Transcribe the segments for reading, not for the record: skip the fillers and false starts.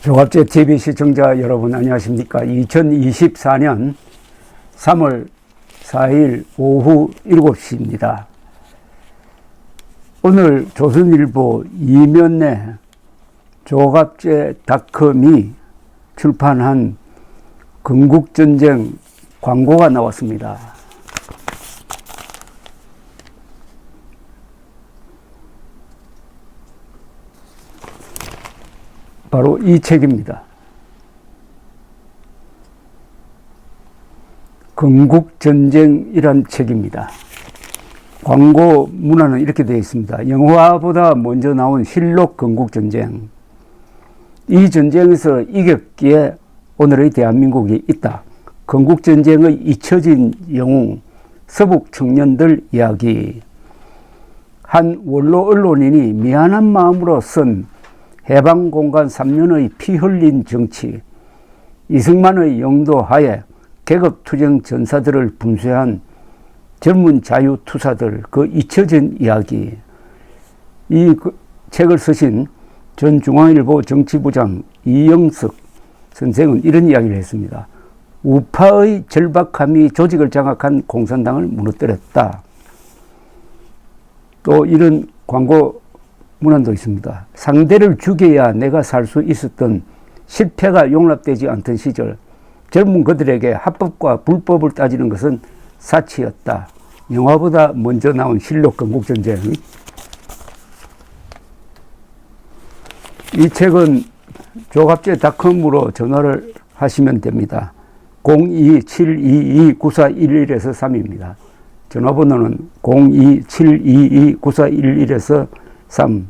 조갑제 TV 시청자 여러분 안녕하십니까. 2024년 3월 4일 오후 7시입니다. 오늘 조선일보 이면내 조갑제닷컴이 출판한 건국전쟁 광고가 나왔습니다. 바로 이 책입니다. 건국전쟁이란 책입니다. 광고 문화는 이렇게 되어 있습니다. 영화보다 먼저 나온 실록 건국전쟁. 이 전쟁에서 이겼기에 오늘의 대한민국이 있다. 건국전쟁의 잊혀진 영웅, 서북 청년들 이야기. 한 원로 언론인이 미안한 마음으로 쓴 해방공간 3년의 피 흘린 정치, 이승만의 영도 하에 계급투쟁 전사들을 분쇄한 젊은 자유투사들, 그 잊혀진 이야기. 이 책을 쓰신 전 중앙일보 정치부장 이영석 선생은 이런 이야기를 했습니다. 우파의 절박함이 조직을 장악한 공산당을 무너뜨렸다. 또 이런 광고 문안도 있습니다. 상대를 죽여야 내가 살 수 있었던 실패가 용납되지 않던 시절, 젊은 그들에게 합법과 불법을 따지는 것은 사치였다. 영화보다 먼저 나온 실록 건국전쟁. 이 책은 조갑제닷컴으로 전화를 하시면 됩니다. 02722-9411에서 3입니다. 전화번호는 02722-9411에서 3.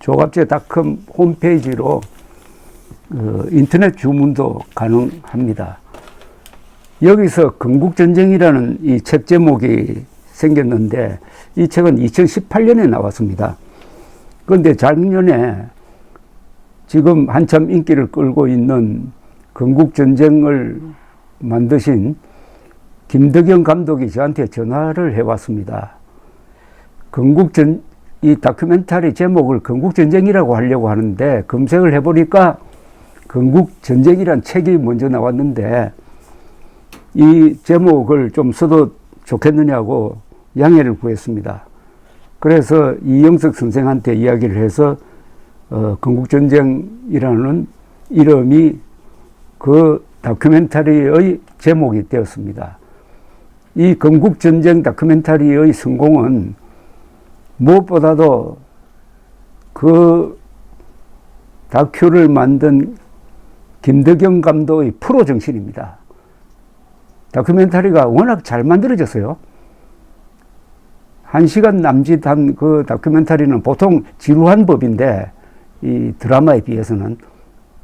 조갑제닷컴 홈페이지로 인터넷 주문도 가능합니다. 여기서 건국전쟁이라는 이 책 제목이 생겼는데, 이 책은 2018년에 나왔습니다. 그런데 작년에 지금 한참 인기를 끌고 있는 건국전쟁을 만드신 김덕영 감독이 저한테 전화를 해왔습니다. 이 다큐멘터리 제목을 건국전쟁이라고 하려고 하는데 검색을 해보니까 건국전쟁이란 책이 먼저 나왔는데 이 제목을 좀 써도 좋겠느냐고 양해를 구했습니다. 그래서 이영석 선생한테 이야기를 해서 건국전쟁이라는 이름이 그 다큐멘터리의 제목이 되었습니다. 이 건국전쟁 다큐멘터리의 성공은 무엇보다도 그 다큐를 만든 김덕영 감독의 프로 정신입니다. 다큐멘터리가 워낙 잘 만들어졌어요. 1시간 남짓한 그 다큐멘터리는 보통 지루한 법인데 이 드라마에 비해서는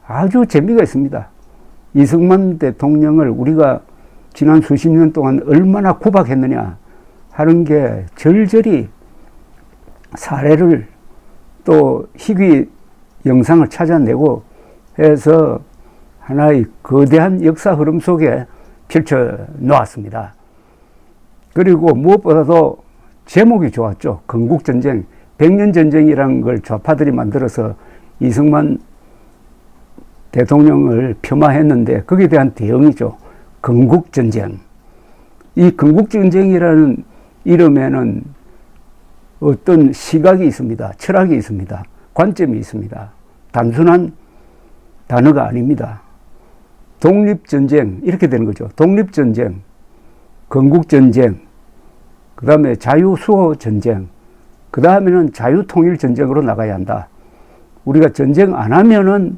아주 재미가 있습니다. 이승만 대통령을 우리가 지난 수십 년 동안 얼마나 구박했느냐 하는 게 절절히 사례를 또 희귀 영상을 찾아내고 해서 하나의 거대한 역사 흐름 속에 펼쳐 놓았습니다. 그리고 무엇보다도 제목이 좋았죠. 건국전쟁, 백년전쟁이라는 걸 좌파들이 만들어서 이승만 대통령을 폄하했는데 거기에 대한 대응이죠. 건국전쟁. 이 건국전쟁이라는 이름에는 어떤 시각이 있습니다. 철학이 있습니다. 관점이 있습니다. 단순한 단어가 아닙니다. 독립전쟁, 이렇게 되는 거죠. 독립전쟁, 건국전쟁, 그 다음에 자유수호전쟁, 그 다음에는 자유통일전쟁으로 나가야 한다. 우리가 전쟁 안 하면은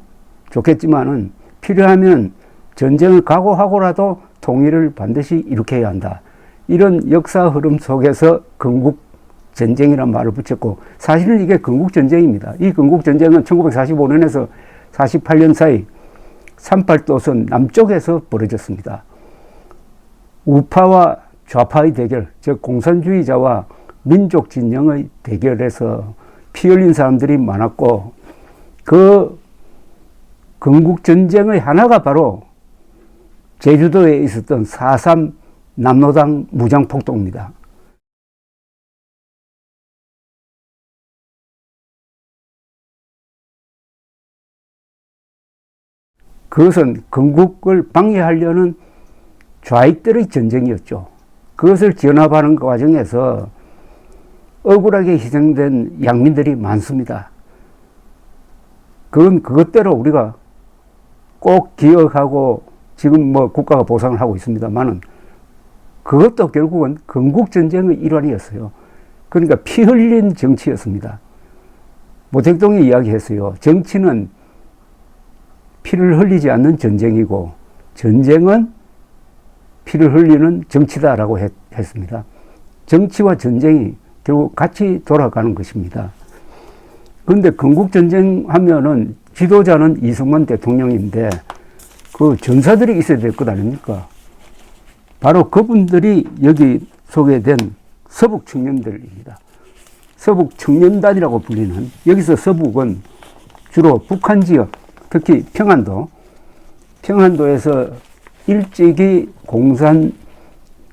좋겠지만은 필요하면 전쟁을 각오하고라도 통일을 반드시 일으켜야 한다. 이런 역사 흐름 속에서 건국전쟁이라는 말을 붙였고, 사실은 이게 건국전쟁입니다. 이 건국전쟁은 1945년에서 48년 사이 38도선 남쪽에서 벌어졌습니다. 우파와 좌파의 대결, 즉 공산주의자와 민족 진영의 대결에서 피 흘린 사람들이 많았고, 그 건국전쟁의 하나가 바로 제주도에 있었던 4.3 남로당 무장폭동입니다. 그것은 건국을 방해하려는 좌익들의 전쟁이었죠. 그것을 견합하는 과정에서 억울하게 희생된 양민들이 많습니다. 그건 그것대로 우리가 꼭 기억하고 지금 뭐 국가가 보상을 하고 있습니다만은 그것도 결국은 건국전쟁의 일환이었어요. 그러니까 피 흘린 정치였습니다. 모택동이 이야기했어요. 정치는 피를 흘리지 않는 전쟁이고 전쟁은 피를 흘리는 정치다라고 했습니다. 정치와 전쟁이 결국 같이 돌아가는 것입니다. 그런데 건국전쟁 하면은 지도자는 이승만 대통령인데 그 전사들이 있어야 될 것 아닙니까? 바로 그분들이 여기 소개된 서북 청년들입니다. 서북 청년단이라고 불리는, 여기서 서북은 주로 북한 지역, 특히 평안도에서 일찍이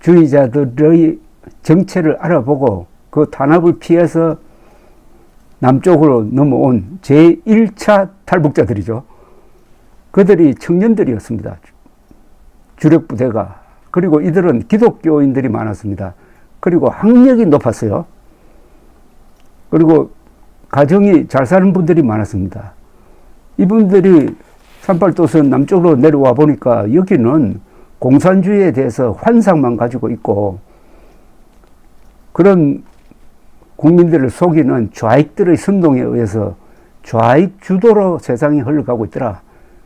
공산주의자들의 정체를 알아보고 그 탄압을 피해서 남쪽으로 넘어온 제1차 탈북자들이죠. 그들이 청년들이었습니다. 주력 부대가. 그리고 이들은 기독교인들이 많았습니다. 그리고 학력이 높았어요. 그리고 가정이 잘 사는 분들이 많았습니다. 이분들이 산팔도선 남쪽으로 내려와 보니까 여기는 공산주의에 대해서 환상만 가지고 있고 그런 국민들을 속이는 좌익들의 선동에 의해서 좌익 주도로 세상이 흘러가고 있더라.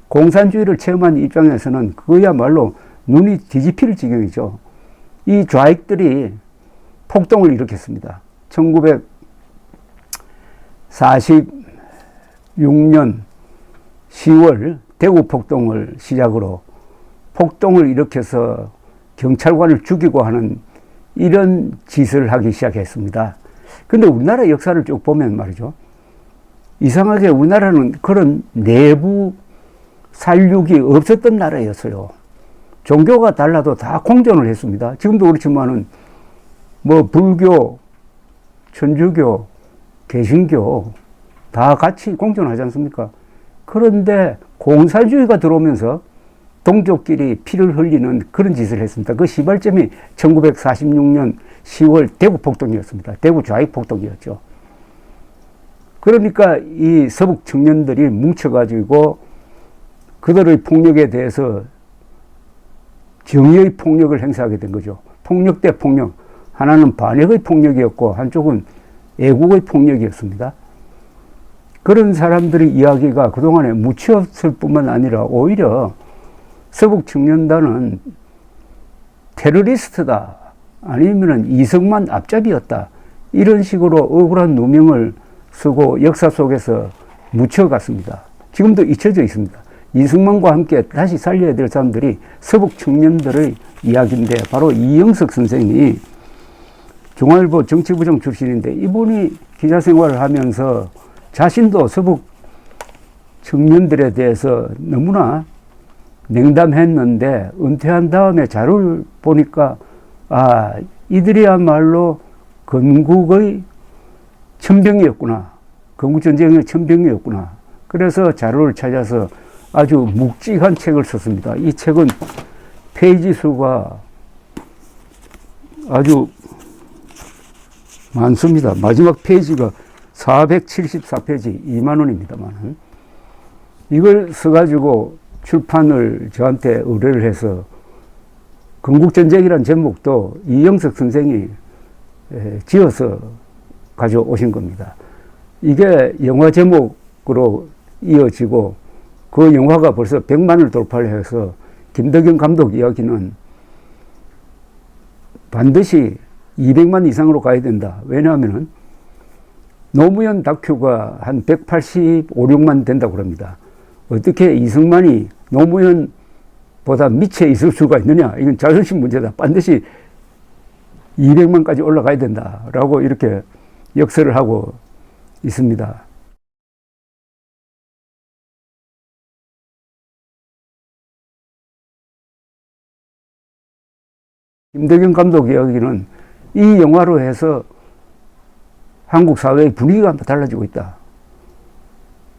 공산주의를 체험한 입장에서는 그야말로 눈이 뒤집힐 지경이죠. 이 좌익들이 폭동을 일으켰습니다. 1946년 10월 대구 폭동을 시작으로 폭동을 일으켜서 경찰관을 죽이고 하는 이런 짓을 하기 시작했습니다. 근데 우리나라 역사를 쭉 보면 말이죠. 이상하게 우리나라는 그런 내부 살육이 없었던 나라였어요. 종교가 달라도 다 공존을 했습니다. 지금도 그렇지만은 뭐 불교, 천주교, 개신교 다 같이 공존하지 않습니까? 그런데 공산주의가 들어오면서 동족끼리 피를 흘리는 그런 짓을 했습니다. 그 시발점이 1946년 10월 대구 폭동이었습니다. 대구 좌익 폭동이었죠. 그러니까 이 서북 청년들이 뭉쳐가지고 그들의 폭력에 대해서 정의의 폭력을 행사하게 된 거죠. 폭력 대 폭력. 하나는 반역의 폭력이었고 한쪽은 애국의 폭력이었습니다. 그런 사람들의 이야기가 그동안에 묻혔을 뿐만 아니라 오히려 서북 청년단은 테러리스트다. 아니면 이승만 앞잡이였다. 이런 식으로 억울한 누명을 쓰고 역사 속에서 묻혀갔습니다. 지금도 잊혀져 있습니다. 이승만과 함께 다시 살려야 될 사람들이 서북 청년들의 이야기인데 바로 이영석 선생이 중앙일보 정치부장 출신인데 이분이 기자 생활을 하면서 자신도 서북 청년들에 대해서 너무나 냉담했는데 은퇴한 다음에 자료를 보니까 아, 이들이야말로 건국의 천병이었구나. 건국전쟁의 천병이었구나. 그래서 자료를 찾아서 아주 묵직한 책을 썼습니다. 이 책은 페이지 수가 아주 많습니다. 마지막 페이지가 474페이지, 2만 원입니다만. 이걸 써가지고 출판을 저한테 의뢰를 해서 건국전쟁이라는 제목도 이영석 선생이 지어서 가져오신 겁니다. 이게 영화 제목으로 이어지고 그 영화가 벌써 100만을 돌파를 해서 김덕영 감독 이야기는 반드시 200만 이상으로 가야 된다. 왜냐하면 노무현 다큐가 한 185, 6만 된다고 합니다. 어떻게 이승만이 노무현보다 밑에 있을 수가 있느냐. 이건 자존심 문제다. 반드시 200만까지 올라가야 된다라고 이렇게 역설을 하고 있습니다. 김덕영 감독 이야기는 이 영화로 해서 한국 사회의 분위기가 달라지고 있다.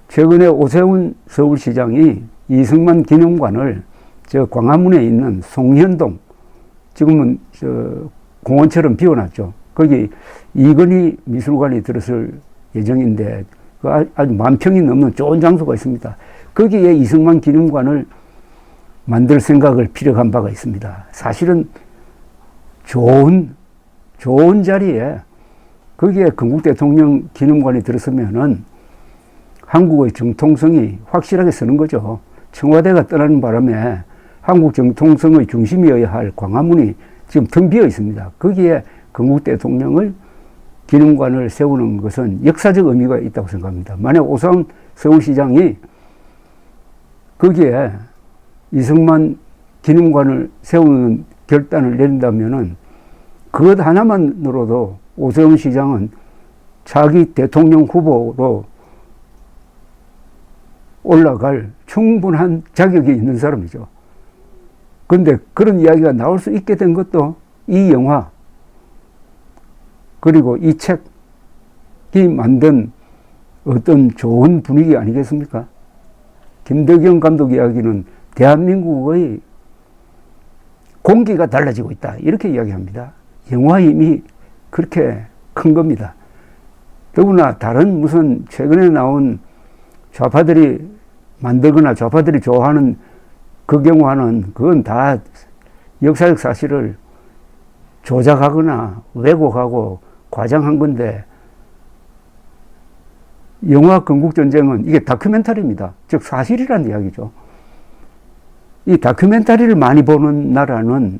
최근에 오세훈 서울시장이 이승만 기념관을 저 광화문에 있는 송현동, 지금은 저 공원처럼 비워놨죠. 거기 이건희 미술관이 들어설 예정인데 그 아주 10,000평이 넘는 좋은 장소가 있습니다. 거기에 이승만 기념관을 만들 생각을 피력한 바가 있습니다. 사실은 좋은 자리에 거기에 건국 대통령 기념관이 들어서면은 한국의 정통성이 확실하게 서는 거죠. 청와대가 떠나는 바람에 한국 정통성의 중심이어야 할 광화문이 지금 텅 비어 있습니다. 거기에 건국 대통령을 기념관을 세우는 것은 역사적 의미가 있다고 생각합니다. 만약 오상 서울시장이 거기에 이승만 기념관을 세우는 결단을 내린다면은 그것 하나만으로도 오세훈 시장은 자기 대통령 후보로 올라갈 충분한 자격이 있는 사람이죠. 그런데 그런 이야기가 나올 수 있게 된 것도 이 영화 그리고 이 책이 만든 어떤 좋은 분위기 아니겠습니까? 김덕영 감독 이야기는 대한민국의 공기가 달라지고 있다 이렇게 이야기합니다. 영화 힘이 그렇게 큰 겁니다. 더구나 다른 무슨 최근에 나온 좌파들이 만들거나 좌파들이 좋아하는 극영화는 그건 다 역사적 사실을 조작하거나 왜곡하고 과장한 건데 영화 건국전쟁은 이게 다큐멘터리입니다. 즉 사실이라는 이야기죠. 이 다큐멘터리를 많이 보는 나라는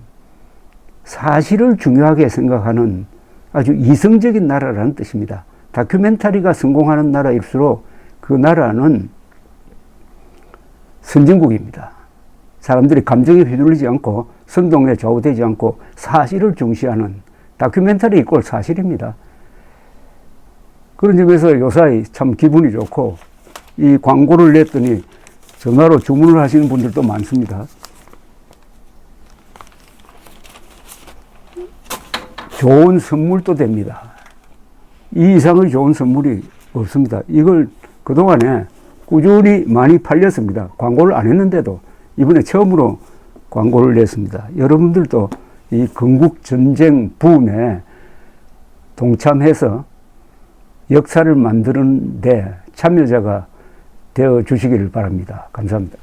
사실을 중요하게 생각하는 아주 이성적인 나라라는 뜻입니다. 다큐멘터리가 성공하는 나라일수록 그 나라는 선진국입니다. 사람들이 감정에 휘둘리지 않고 선동에 좌우되지 않고 사실을 중시하는 다큐멘터리 이꼴 사실입니다. 그런 점에서 요사이 참 기분이 좋고 이 광고를 냈더니 전화로 주문을 하시는 분들도 많습니다. 좋은 선물도 됩니다. 이 이상의 좋은 선물이 없습니다. 이걸 그동안에 꾸준히 많이 팔렸습니다. 광고를 안 했는데도 이번에 처음으로 광고를 냈습니다. 여러분들도 이 건국전쟁 붐에 동참해서 역사를 만드는 데 참여자가 되어 주시기를 바랍니다. 감사합니다.